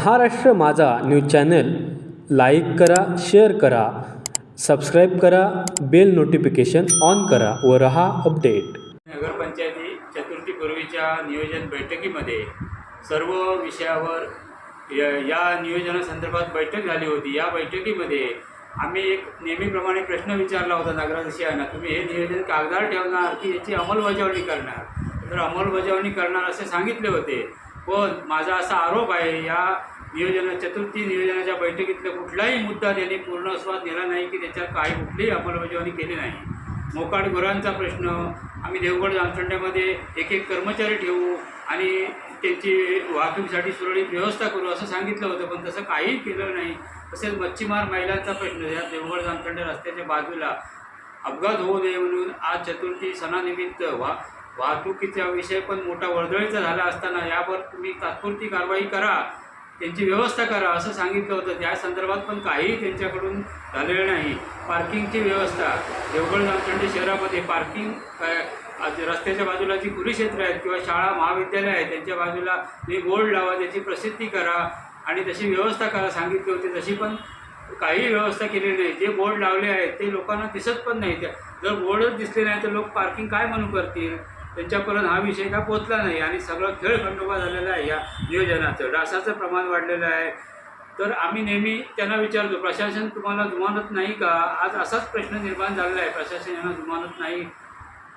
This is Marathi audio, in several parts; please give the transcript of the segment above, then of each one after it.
महाराष्ट्र माझा न्यूज चॅनल लाईक करा, शेअर करा, सबस्क्राईब करा, बेल नोटिफिकेशन ऑन करा व रहा अपडेट. नगरपंचायती चतुर्थीपूर्वीच्या नियोजन बैठकीमध्ये सर्व विषयावर या नियोजनासंदर्भात बैठक झाली होती. या बैठकीमध्ये आम्ही एक नेहमीप्रमाणे प्रश्न विचारला होता नगराध्यक्षांना, तुम्ही हे नियोजन कागदावर ठेवणार की याची अंमलबजावणी करणार? तर अंमलबजावणी करणार असे सांगितले होते. पण माझा असा आरोप आहे, या चतुर्थी नियोजनाच्या बैठकीतला कुठलाही मुद्दा त्यांनी पूर्णस्वाद दिला नाही की त्याच्यात काही कुठलीही अंमलबजावणी केली नाही. मोकाट गुरांचा प्रश्न, आम्ही देवगड जामसंड्यामध्ये एक कर्मचारी ठेवू आणि त्यांची वाहतुकीसाठी सुरळीत व्यवस्था करू असं सांगितलं होतं, पण तसं काहीही केलं नाही. तसेच मच्छीमार महिलांचा प्रश्न, या देवगड जामसंड्या रस्त्याच्या बाजूला अपघात होऊ नये म्हणून आज चतुर्थी सणानिमित्त वाहतुकीचा विषय पण मोठा वर्दळीचा झाला असताना यावर तुम्ही तात्पुरती कारवाई करा, त्यांची व्यवस्था करा असं सांगितलं होतं. त्या संदर्भात पण काहीही त्यांच्याकडून झालेलं नाही. पार्किंगची व्यवस्था, देवगड जामसंडे शहरामध्ये पार्किंग रस्त्याच्या बाजूला जी खुली क्षेत्र आहेत किंवा शाळा महाविद्यालय आहेत त्यांच्या बाजूला तुम्ही बोर्ड लावा, त्याची प्रसिद्धी करा आणि तशी व्यवस्था करा सांगितली होती. तशी पण काही व्यवस्था केलेली नाही. जे बोर्ड लावले आहेत ते लोकांना दिसत पण नाही. जर बोर्डच दिसले नाही तर लोक पार्किंग काय म्हणून करतील? त्यांच्यापर्यंत हा विषय का पोचला नाही आणि सगळं खेळखंडोबा झालेला आहे. या नियोजनाचं डासाचं प्रमाण वाढलेलं आहे. तर आम्ही नेहमी त्यांना विचारतो, प्रशासन तुम्हाला जुमानत नाही का? आज असाच प्रश्न निर्माण झालेला आहे, प्रशासन यांना जुमानत नाही.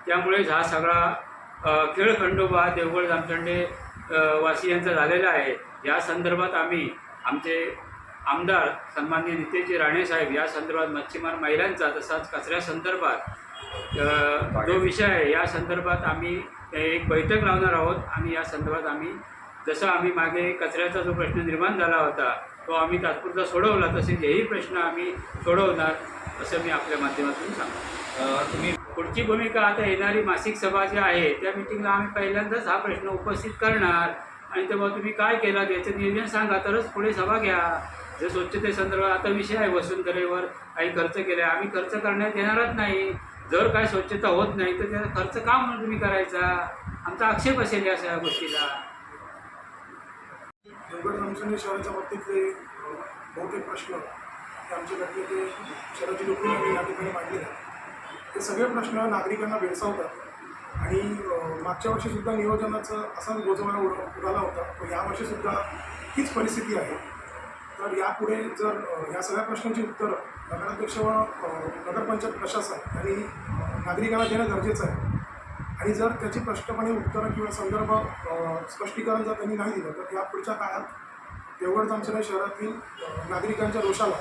त्यामुळेच हा सगळा खेळखंडोबा देवगड जामसंडे वासियांचा झालेला आहे. या संदर्भात आम्ही आमचे आमदार सन्माननीय नितेशजी राणे साहेब या संदर्भात मच्छीमार महिलांचा तसाच कचऱ्यासंदर्भात जो विषय आहे या संदर्भात आम्ही एक बैठक लावणार आहोत आणि या संदर्भात आम्ही मागे कचऱ्याचा जो प्रश्न निर्माण झाला होता तो आम्ही तात्पुरता सोडवला, तसेच हेही प्रश्न आम्ही सोडवणार असं मी आपल्या माध्यमातून सांगतो. तुम्ही पुढची भूमिका आता येणारी मासिक सभा जी आहे त्या मिटिंगला आम्ही पहिल्यांदाच हा प्रश्न उपस्थित करणार आणि तेव्हा तुम्ही काय केला याचं नियोजन सांगा, तरच पुढे सभा घ्या. जर स्वच्छतेसंदर्भात आता विषय आहे, वसुंधरेवर काही खर्च केला, आम्ही खर्च करण्यात येणारच नाही. जर काय स्वच्छता होत नाही तर त्याचा खर्च का म्हणून तुम्ही करायचा? आमचा आक्षेप असेल या सगळ्या गोष्टीला. देवगड जामसंडे शहराच्या बाबतीतले बहुतेक प्रश्न हे आमच्याकडे ते शहराची लोकांनी या ठिकाणी मांडलेले आहेत. ते सगळे प्रश्न नागरिकांना भेडसावतात आणि मागच्या वर्षीसुद्धा नियोजनाचं असाच गोजवारा उडाला होता. पण यावर्षीसुद्धा हीच परिस्थिती आहे. तर यापुढे जर या सगळ्या प्रश्नांची उत्तरं नगराध्यक्ष व नगरपंचायत प्रशासन यांनी नागरिकांना देणं गरजेचं आहे आणि जर त्याची स्पष्टपणे उत्तरं किंवा संदर्भ स्पष्टीकरण जर त्यांनी नाही दिलं तर या पुढच्या काळात देवगड जामसंडे शहरातील नागरिकांच्या रोषाला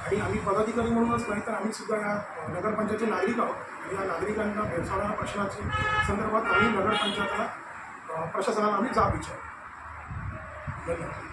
आणि आम्ही पदाधिकारी म्हणूनच नाही तर आम्हीसुद्धा या नगरपंचायतचे नागरिक आहोत आणि या नागरिकांना भेडसावणाऱ्या प्रश्नाच्या संदर्भात आम्ही नगरपंचायतला प्रशासनाला आम्ही जाब विचारू. धन्यवाद.